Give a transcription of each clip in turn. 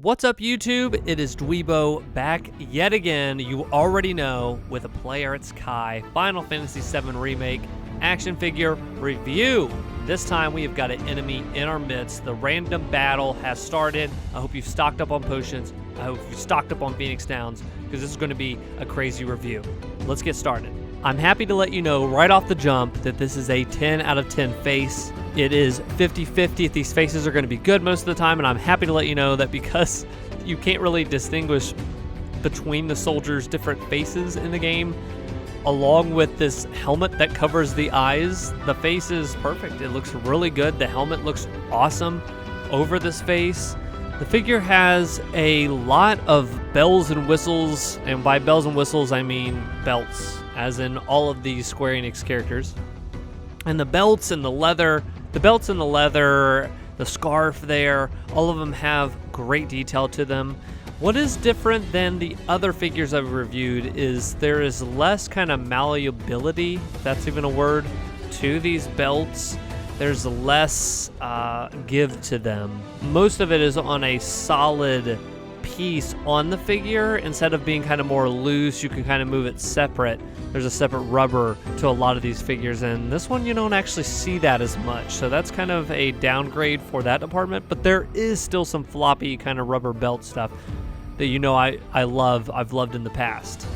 What's up, YouTube? It is DweeBro back yet again, you already know, with a Player at Sky Final Fantasy VII Remake action figure review. This time we have got an enemy in our midst. The random battle has started. I hope you've stocked up on potions. I hope you've stocked up on Phoenix Downs, because this is going to be a crazy review. Let's get started. I'm happy to let you know right off the jump that this is a 10 out of 10 face. It is 50-50 if these faces are going to be good most of the time, and I'm happy to let you know that because you can't really distinguish between the soldiers' different faces in the game, along with this helmet that covers the eyes, the face is perfect. It looks really good. The helmet looks awesome over this face. The figure has a lot of bells and whistles, and by bells and whistles I mean belts, as in all of these Square Enix characters. And the belts and the leather, the scarf there, all of them have great detail to them. What is different than the other figures I've reviewed is there is less kind of malleability, if that's even a word, to these belts. There's less give to them. Most of it is on a solid piece on the figure. Instead of being kind of more loose, you can kind of move it separate. There's a separate rubber to a lot of these figures, and this one you don't actually see that as much, so that's kind of a downgrade for that department. But there is still some floppy kind of rubber belt stuff that I've loved in the past.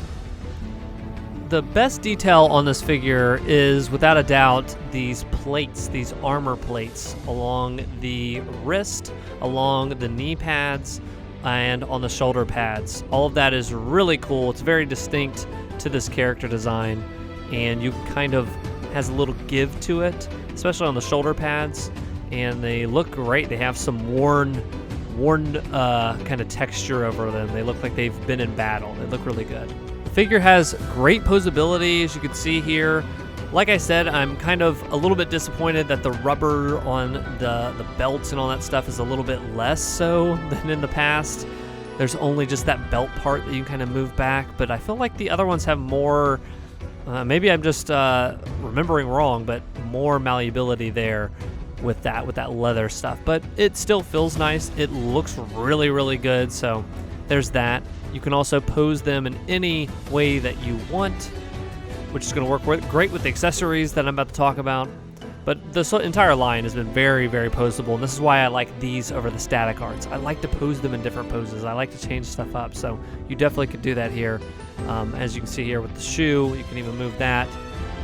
The best detail on this figure is, without a doubt, these plates, these armor plates along the wrist, along the knee pads, and on the shoulder pads. All of that is really cool. It's very distinct to this character design, and you kind of has a little give to it, especially on the shoulder pads, and they look great. They have some worn kind of texture over them. They look like they've been in battle. They look really good. The figure has great posability, as you can see here. Like I said, I'm kind of a little bit disappointed that the rubber on the belts and all that stuff is a little bit less so than in the past. There's only just that belt part that you can kind of move back, but I feel like the other ones have more, maybe I'm just remembering wrong, but more malleability there with that leather stuff. But it still feels nice. It looks really, really good, so there's that. You can also pose them in any way that you want, which is going to work great with the accessories that I'm about to talk about. But the entire line has been very, very posable, and this is why I like these over the static arts. I like to pose them in different poses. I like to change stuff up, so you definitely could do that here. As you can see here with the shoe, you can even move that.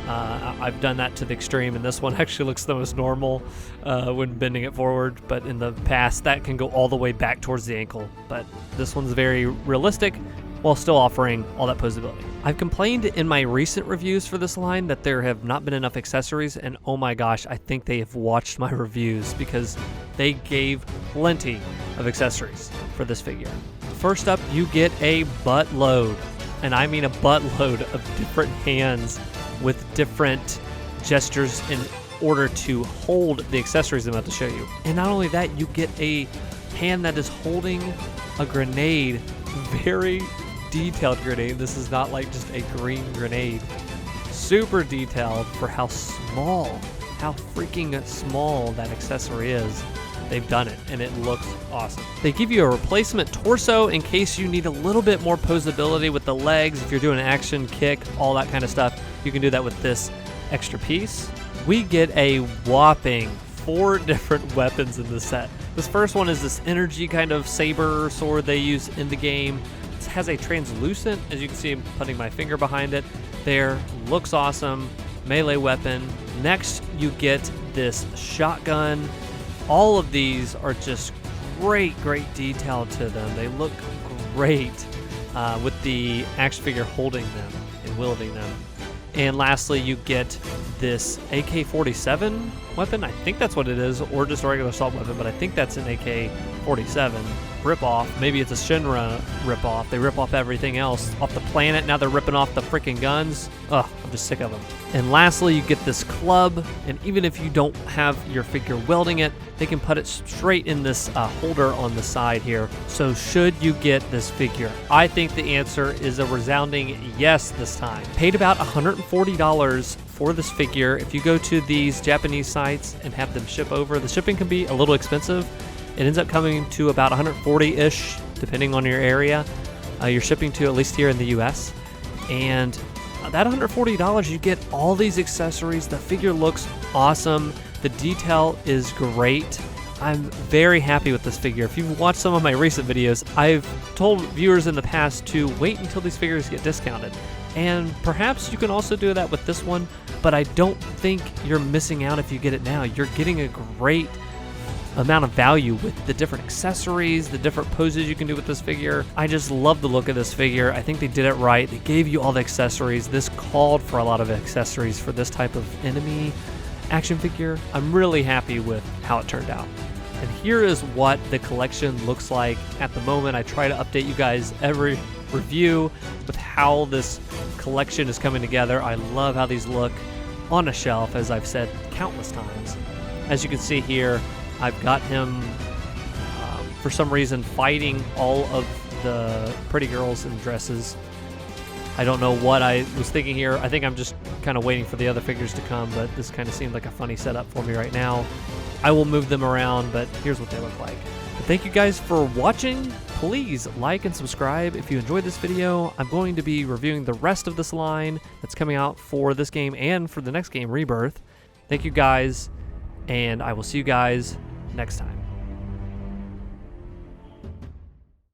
I've done that to the extreme, and this one actually looks the most normal when bending it forward, but in the past that can go all the way back towards the ankle. But this one's very realistic while still offering all that posability. I've complained in my recent reviews for this line that there have not been enough accessories, and oh my gosh, I think they have watched my reviews, because they gave plenty of accessories for this figure. First up, you get a buttload, and I mean a buttload of different hands with different gestures in order to hold the accessories I'm about to show you. And not only that, you get a hand that is holding a grenade, very detailed grenade. This is not like just a green grenade. Super detailed for how freaking small that accessory is. They've done it, and it looks awesome. They give you a replacement torso in case you need a little bit more posability with the legs. If you're doing an action kick, all that kind of stuff, you can do that with this extra piece. We get a whopping 4 different weapons in the set. This first one is this energy kind of saber sword they use in the game. It has a translucent, as you can see, I'm putting my finger behind it there, looks awesome, melee weapon. Next, you get this shotgun. All of these are just great detail to them. They look great with the action figure holding them and wielding them. And lastly, you get this AK-47 weapon. I think that's what it is, or just a regular assault weapon, but I think that's an AK-47 ripoff. Maybe it's a Shinra ripoff. They rip off everything else off the planet. Now they're ripping off the freaking guns. Ugh, I'm just sick of them. And lastly, you get this club, and even if you don't have your figure wielding it, they can put it straight in this holder on the side here. So should you get this figure? I think the answer is a resounding yes this time. Paid about $140 for this figure. If you go to these Japanese sites and have them ship over, the shipping can be a little expensive. It ends up coming to about 140-ish, depending on your area. You're shipping to, at least here in the US. And that $140, you get all these accessories. The figure looks awesome. The detail is great. I'm very happy with this figure. If you've watched some of my recent videos, I've told viewers in the past to wait until these figures get discounted. And perhaps you can also do that with this one, but I don't think you're missing out if you get it now. You're getting a great amount of value with the different accessories, the different poses you can do with this figure. I just love the look of this figure. I think they did it right. They gave you all the accessories. This called for a lot of accessories for this type of enemy action figure. I'm really happy with how it turned out. And here is what the collection looks like at the moment. I try to update you guys every review with how this collection is coming together. I love how these look on a shelf, as I've said countless times. As you can see here, I've got him, for some reason, fighting all of the pretty girls in dresses. I don't know what I was thinking here. I think I'm just kind of waiting for the other figures to come, but this kind of seemed like a funny setup for me right now. I will move them around, but here's what they look like. But thank you guys for watching. Please like and subscribe if you enjoyed this video. I'm going to be reviewing the rest of this line that's coming out for this game and for the next game, Rebirth. Thank you guys, and I will see you guys next time.